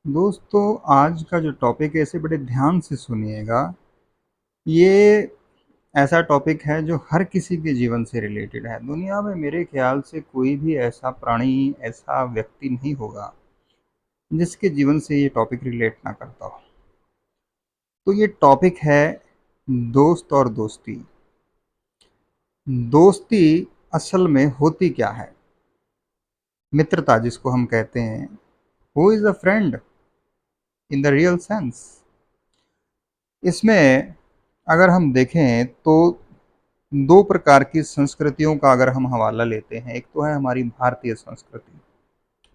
दोस्तों, आज का जो टॉपिक है इसे बड़े ध्यान से सुनिएगा। ये ऐसा टॉपिक है जो हर किसी के जीवन से रिलेटेड है। दुनिया में मेरे ख्याल से कोई भी ऐसा प्राणी, ऐसा व्यक्ति नहीं होगा जिसके जीवन से ये टॉपिक रिलेट ना करता हो। तो ये टॉपिक है दोस्त और दोस्ती। दोस्ती असल में होती क्या है? मित्रता जिसको हम कहते हैं। Who is a friend in the real sense? इसमें अगर हम देखें तो दो प्रकार की संस्कृतियों का अगर हम हवाला लेते हैं, एक तो है हमारी भारतीय संस्कृति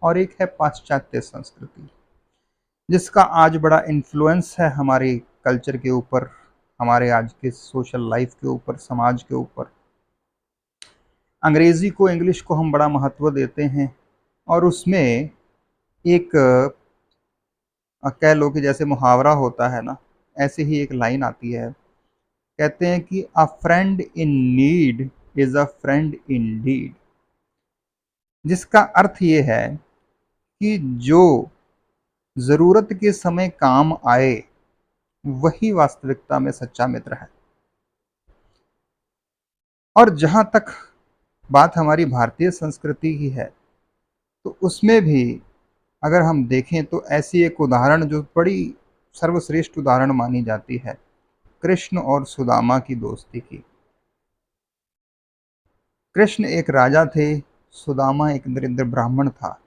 और एक है पाश्चात्य संस्कृति, जिसका आज बड़ा इन्फ्लुएंस है हमारे कल्चर के ऊपर, हमारे आज के सोशल लाइफ के ऊपर, समाज के ऊपर। अंग्रेजी को, इंग्लिश को हम बड़ा महत्व देते हैं और उसमें एक कह लो कि जैसे मुहावरा होता है ना, ऐसे ही एक लाइन आती है। कहते हैं कि a friend in need is a friend in deed, जिसका अर्थ ये है कि जो ज़रूरत के समय काम आए, वही वास्तविकता में सच्चा मित्र है। और जहाँ तक बात हमारी भारतीय संस्कृति की है, तो उसमें भी अगर हम देखें तो ऐसी एक उदाहरण जो बड़ी सर्वश्रेष्ठ उदाहरण मानी जाती है, कृष्ण और सुदामा की दोस्ती की। कृष्ण एक राजा थे, सुदामा एक दरिद्र ब्राह्मण था,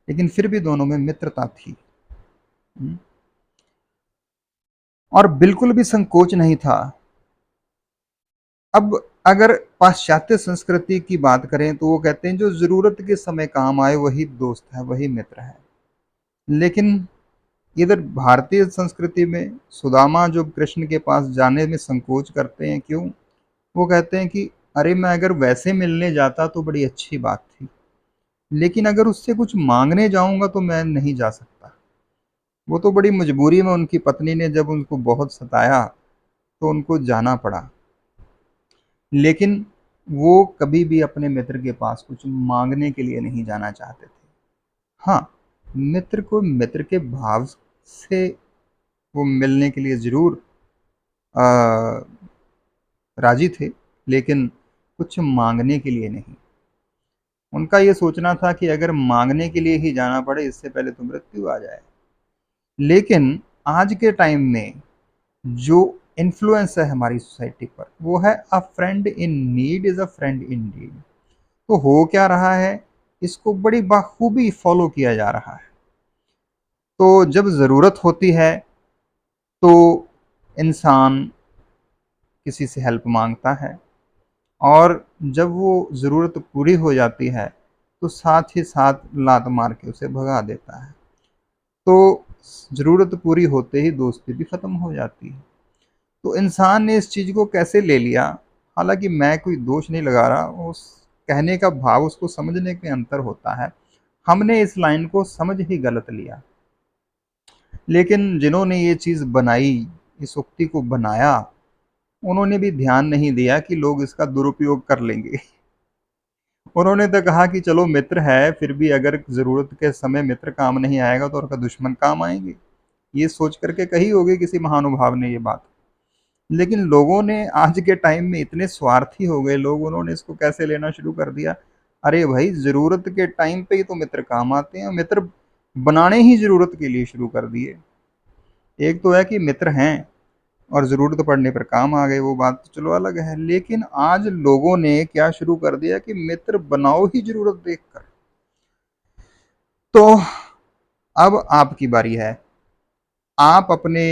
लेकिन फिर भी दोनों में मित्रता थी। और बिल्कुल भी संकोच नहीं था। अब अगर पाश्चात्य संस्कृति की बात करें तो वो कहते हैं जो ज़रूरत के समय काम आए वही दोस्त है, वही मित्र है। लेकिन इधर भारतीय संस्कृति में सुदामा जो कृष्ण के पास जाने में संकोच करते हैं, क्यों? वो कहते हैं कि अरे मैं अगर वैसे मिलने जाता तो बड़ी अच्छी बात थी, लेकिन अगर उससे कुछ मांगने जाऊंगा तो मैं नहीं जा सकता। वो तो बड़ी मजबूरी में, उनकी पत्नी ने जब उनको बहुत सताया तो उनको जाना पड़ा। लेकिन वो कभी भी अपने मित्र के पास कुछ मांगने के लिए नहीं जाना चाहते थे। हाँ, मित्र को मित्र के भाव से वो मिलने के लिए ज़रूर राजी थे, लेकिन कुछ मांगने के लिए नहीं। उनका ये सोचना था कि अगर मांगने के लिए ही जाना पड़े, इससे पहले तो मृत्यु आ जाए। लेकिन आज के टाइम में जो इन्फ्लुएंस है हमारी सोसाइटी पर, वो है a friend in need is a friend in deed. तो हो क्या रहा है, इसको बड़ी बाखूबी फॉलो किया जा रहा है। तो जब ज़रूरत होती है तो इंसान किसी से हेल्प मांगता है, और जब वो ज़रूरत पूरी हो जाती है तो साथ ही साथ लात मार के उसे भगा देता है। तो ज़रूरत पूरी होते ही दोस्ती भी ख़त्म हो जाती है। तो इंसान ने इस चीज़ को कैसे ले लिया, हालांकि मैं कोई दोष नहीं लगा रहा, उस कहने का भाव, उसको समझने में अंतर होता है। हमने इस लाइन को समझ ही गलत लिया। लेकिन जिन्होंने ये चीज़ बनाई, इस उक्ति को बनाया, उन्होंने भी ध्यान नहीं दिया कि लोग इसका दुरुपयोग कर लेंगे। उन्होंने तो कहा कि चलो मित्र है, फिर भी अगर ज़रूरत के समय मित्र काम नहीं आएगा तो उनका दुश्मन काम आएंगे। ये सोच करके कही होगी किसी महानुभाव ने ये बात। लेकिन लोगों ने आज के टाइम में इतने स्वार्थी हो गए लोग, उन्होंने इसको कैसे लेना शुरू कर दिया। अरे भाई, ज़रूरत के टाइम पे ही तो मित्र काम आते हैं, मित्र बनाने ही ज़रूरत के लिए शुरू कर दिए। एक तो है कि मित्र हैं और ज़रूरत पड़ने पर काम आ गए, वो बात तो चलो अलग है। लेकिन आज लोगों ने क्या शुरू कर दिया कि मित्र बनाओ ही ज़रूरत देखकर। तो अब आपकी बारी है। आप अपने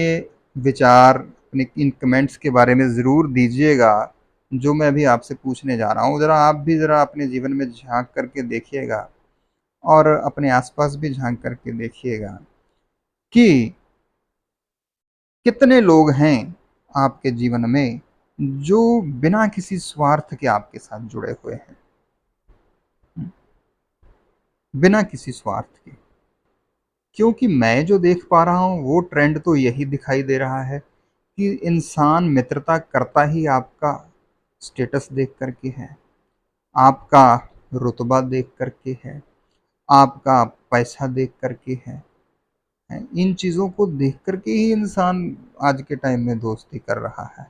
विचार, अपने इन कमेंट्स के बारे में ज़रूर दीजिएगा, जो मैं अभी आपसे पूछने जा रहा हूँ। ज़रा आप भी ज़रा अपने जीवन में झांक करके देखिएगा और अपने आसपास भी झांक करके देखिएगा कि कितने लोग हैं आपके जीवन में जो बिना किसी स्वार्थ के आपके साथ जुड़े हुए हैं, बिना किसी स्वार्थ के। क्योंकि मैं जो देख पा रहा हूँ वो ट्रेंड तो यही दिखाई दे रहा है कि इंसान मित्रता करता ही आपका स्टेटस देख करके है, आपका रुतबा देख करके है, आपका पैसा देख करके है। हैं। इन चीज़ों को देख कर के ही इंसान आज के टाइम में दोस्ती कर रहा है।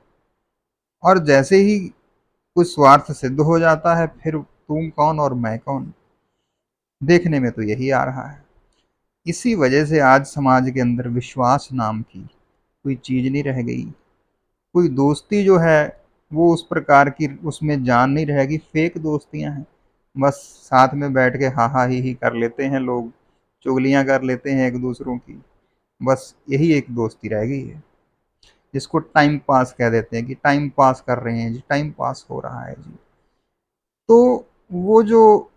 और जैसे ही कुछ स्वार्थ सिद्ध हो जाता है, फिर तुम कौन और मैं कौन, देखने में तो यही आ रहा है। इसी वजह से आज समाज के अंदर विश्वास नाम की कोई चीज़ नहीं रह गई। कोई दोस्ती जो है वो उस प्रकार की उसमें जान नहीं रहेगी, फेक दोस्तियां हैं। बस साथ में बैठ के हा हा ही कर लेते हैं लोग, चुगलियां कर लेते हैं एक दूसरों की। बस यही एक दोस्ती रह गई है, जिसको टाइम पास कह देते हैं कि टाइम पास कर रहे हैं जी, टाइम पास हो रहा है जी। तो वो जो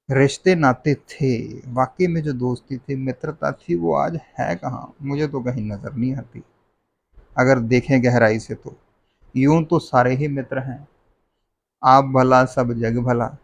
रिश्ते नाते थे, वाकई में जो दोस्ती थी, मित्रता थी, वो आज है कहाँ, मुझे तो कहीं नजर नहीं आती। अगर देखें गहराई से तो यूं तो सारे ही मित्र हैं, आप भला सब जग भला।